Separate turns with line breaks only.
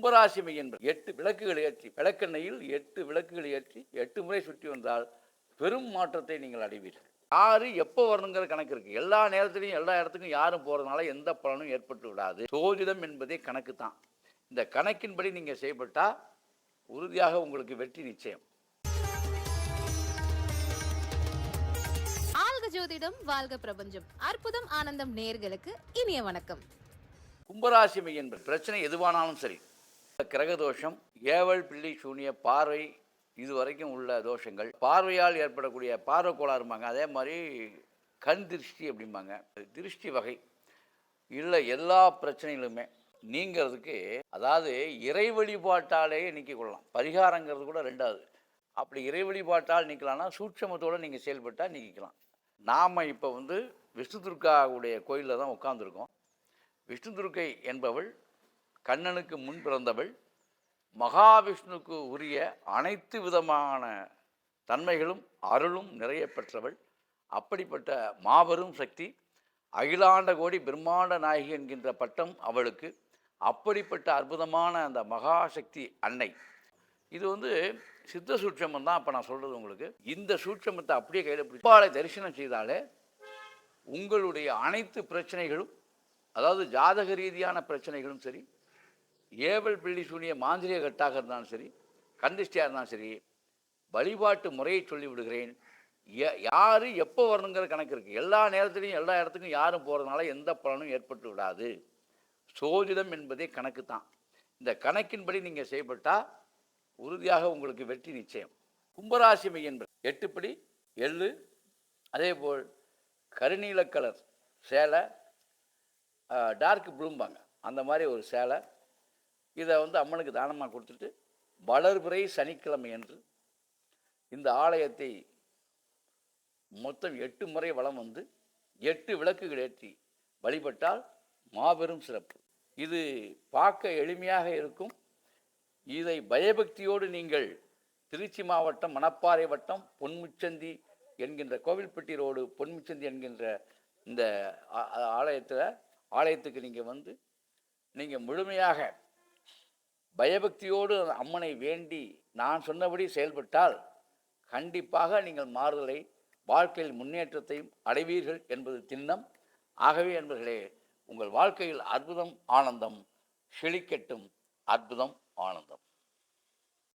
கும்பராசி என்பது 8 விளக்குகளை ஏற்றி, விளக்கெண்ணெயில் 8 விளக்குகளை ஏற்றி 8 முறை சுற்றி வந்தால் பெரும் மாற்றத்தை நீங்கள் அடைவீர்கள். யாரு எப்போ வரணுங்கிற கணக்கு இருக்கு. எல்லா நேரத்திலையும் எல்லா இடத்துக்கும் யாரும் போறதுனால எந்த பலனும் ஏற்பட்டு விடாது. சோதிடம் என்பதே கணக்கு தான். இந்த கணக்கின்படி நீங்க செயல்பட்டா உறுதியாக உங்களுக்கு வெற்றி நிச்சயம்.
ஆல்க ஜோதிடம் வாழ்க பிரபஞ்சம். அற்புதம் ஆனந்தம் நேயர்களுக்கு இனிய வணக்கம்.
கும்பராசி என்பது பிரச்சனை எதுவானாலும் சரி, கிரக தோஷம், ஏவல் பிள்ளை சூனிய பார்வை, இதுவரைக்கும் உள்ள தோஷங்கள், பார்வையால் ஏற்படக்கூடிய பார்வை கோளாறும்பாங்க, அதே மாதிரி கண் திருஷ்டி அப்படிம்பாங்க, திருஷ்டி வகை இல்லை, எல்லா பிரச்சனைகளுமே நீங்கிறதுக்கு அதாவது இறை வழிபாட்டாலே நீக்கிக் கொள்ளலாம். பரிகாரங்கிறது கூட ரெண்டாவது. அப்படி இறை வழிபாட்டால் நீக்கலாம்னா சூட்சமத்தோடு நீங்கள் செயல்பட்டால் நீக்கிக்கலாம். நாம் இப்போ விஷ்ணு துர்காவுடைய கோயிலில் தான் உட்காந்துருக்கோம். விஷ்ணு துர்க்கை என்பவள் கண்ணனுக்கு முன் பிறந்தவள், மகாவிஷ்ணுக்கு உரிய அனைத்து விதமான தன்மைகளும் அருளும் நிறைய பெற்றவள். அப்படிப்பட்ட மாபெரும் சக்தி, அகிலாண்ட கோடி பிரம்மாண்ட நாயகி என்கின்ற பட்டம் அவளுக்கு. அப்படிப்பட்ட அற்புதமான அந்த மகாசக்தி அன்னை. இது சித்த சூட்சமம் தான். அப்போ நான் சொல்கிறது உங்களுக்கு, இந்த சூட்சமத்தை அப்படியே கையில் பிடிப்பாலை தரிசனம் செய்தாலே உங்களுடைய அனைத்து பிரச்சனைகளும், அதாவது ஜாதக ரீதியான பிரச்சனைகளும் சரி, ஏவல் பிள்ளி சூனிய மாந்திரிய கட்டாக இருந்தாலும் சரி, கந்திஷ்டியாக இருந்தாலும் சரி, வழிபாட்டு முறையை சொல்லி விடுகிறேன். யார் எப்போ வரணுங்கிற கணக்கு இருக்குது. எல்லா நேரத்துலையும் எல்லா இடத்துக்கும் யாரும் போகிறதுனால எந்த பலனும் ஏற்பட்டு விடாது. சோதிடம் என்பதே கணக்கு தான். இந்த கணக்கின்படி நீங்கள் செயல்பட்டால் உறுதியாக உங்களுக்கு வெற்றி நிச்சயம். கும்பராசி என்பது 8 படி எள்ளு, அதேபோல் கருநீல கலர் சேலை, டார்க் ப்ளூம்பாங்க, அந்த மாதிரி ஒரு சேலை, இதை அம்மனுக்கு தானமாக கொடுத்துட்டு வளர்பிறை சனிக்கிழமை என்று இந்த ஆலயத்தை மொத்தம் 8 முறை வலம் 8 விளக்குகள் ஏற்றி வழிபட்டால் மாபெரும் சிறப்பு. இது பார்க்க எளிமையாக இருக்கும். இதை பயபக்தியோடு நீங்கள் திருச்சி மாவட்டம் மணப்பாறை வட்டம் பொன்முச்சந்தி என்கின்ற கோவில்பட்டி ரோடு பொன்முச்சந்தி என்கின்ற இந்த ஆலயத்துக்கு நீங்கள் முழுமையாக பயபக்தியோடு அம்மனை வேண்டி நான் சொன்னபடி செயல்பட்டால் கண்டிப்பாக நீங்கள் மாறுதலை, வாழ்க்கையில் முன்னேற்றத்தையும் அடைவீர்கள் என்பது திண்ணம். ஆகவே என்பர்களே, உங்கள் வாழ்க்கையில் அற்புதம் ஆனந்தம் செழிக்கட்டும். அற்புதம் ஆனந்தம்.